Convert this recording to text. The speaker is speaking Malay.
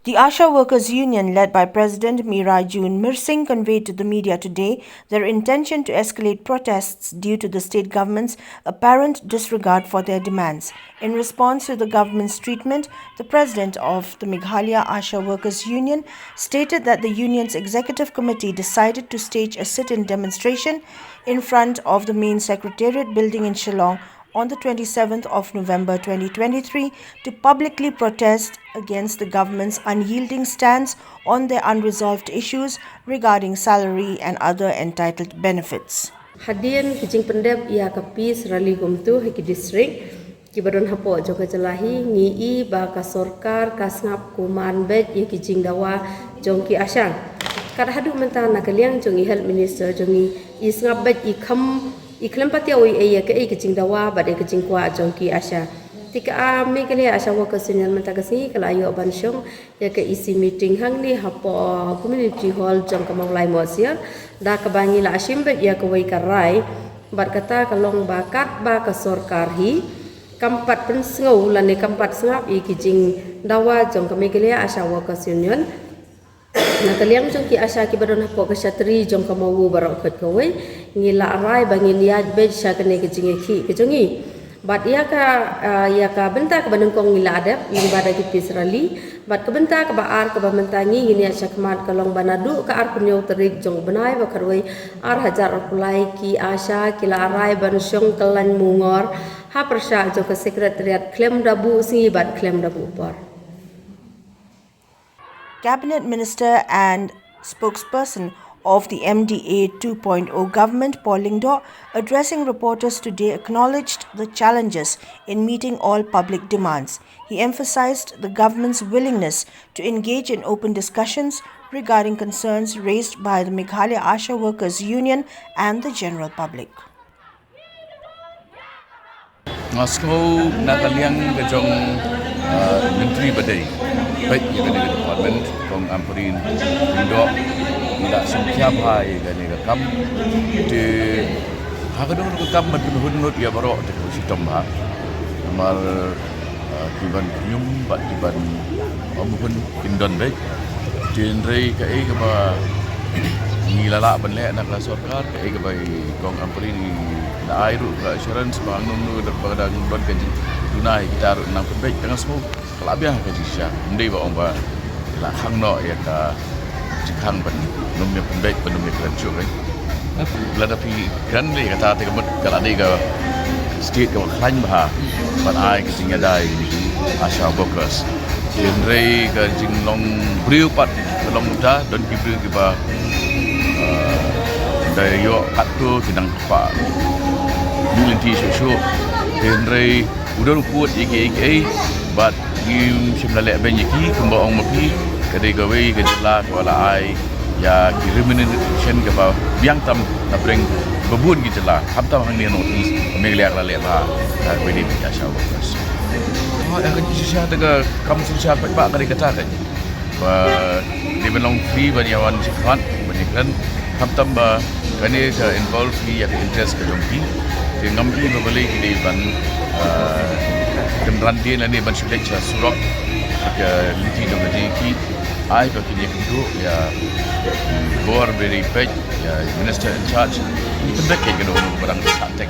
The ASHA Workers' Union, led by President Mirajune Myrsing, conveyed to the media today their intention to escalate protests due to the state government's apparent disregard for their demands. In response to the government's treatment, the president of the Meghalaya ASHA Workers' Union stated that the union's executive committee decided to stage a sit-in demonstration in front of the Main Secretariat Building in Shillong on the 27th of November 2023 to publicly protest against the government's unyielding stance on their unresolved issues regarding salary and other entitled benefits. Hadian kijing pendep ia kapi serali gumtu hiki distrik kibadon hapo joka jalahi ngi ba ka sorkar kasngap kuman bet ia kijing dawa jongki asyang kada hadu menta nakaliang jongi health minister jongi isngap bet iklam pati oi ia ke kijing dawa bade kijing kwa jongki asya tika Meghalaya ASHA Workers Union menta kasni kala ayo bansyong ya ke isi meeting hang ni hapo community hall jong kamang lai mosia da kabangi la asim bet ya kawai karai bat kata kalong bakat ba ka sorkar hi kampat pensengau lane kampat sengap i kijing dawa jong ka Meghalaya ASHA Workers Union na kaliang jong ki asya ki badon hapo ka syatri jong ka mawu barok khat kawai ngila arai bangin yad bet sya kene kijing ki kijongi bat ia ka benta ka banengkong ngila adap ni bada ki pisrali bat ka benta ka baar ka bamantangi ngini asya kmat kalong banadu ka ar punyo terik jong benai ba karwai ar hajar pulai ki asya kila arai bansyong kelan mungor ha persya jong ka sekretariat klem dabu singi bat klem dabu par. Cabinet Minister and spokesperson of the MDA 2.0 government, Paul Lingdo, addressing reporters today, acknowledged the challenges in meeting all public demands. He emphasized the government's willingness to engage in open discussions regarding concerns raised by the Meghalaya ASHA Workers Union and the general public. Ngasko nakaliang kajong menteri badai baik dengan department kong amperin indok tidak siap hai gani kam de hakadong kam madhunut ya barok de sitom ha amar tiban nyum bat tiban amuhun indon baik jenrei kai ke ba ngilala benle nak la sarkar kai ke bai kong amperin na airu assurance bang nu daripada ban kaji dunai kita ru nang baik dengan semua kelabiah kaji sya ndai ba ong ba la hang no ya ka jikang ban nomnya pendek penomnya kerja kan belada pi kan le kata te kemut kala ni ke state ke klan bah ban ai ke sing dai ASHA Workers genre ke jing long briu pat long muda don ki briu ki ba dai yo kat tu kinang pa milinti shu genre udah kuat iki but gim simlale benjiki kumba ong mapi kadai gawe gejala wala ai ya remuneration ke ba biang tam na bring babun gejala hamtam hang ni notice Meghalaya la le ba wedi bi ASHA Workers yang kisah daga kam susah ba kali kata kan ba di belong free ba yawan sifat banikan hamtam ba kani ke involve ya interest ke jongki ngambi ba balik di ban kemudian dia ni ban sudah surok ke linti dong ki ai ba kini itu ya bor very page ya minister in charge ini pendek ke barang santek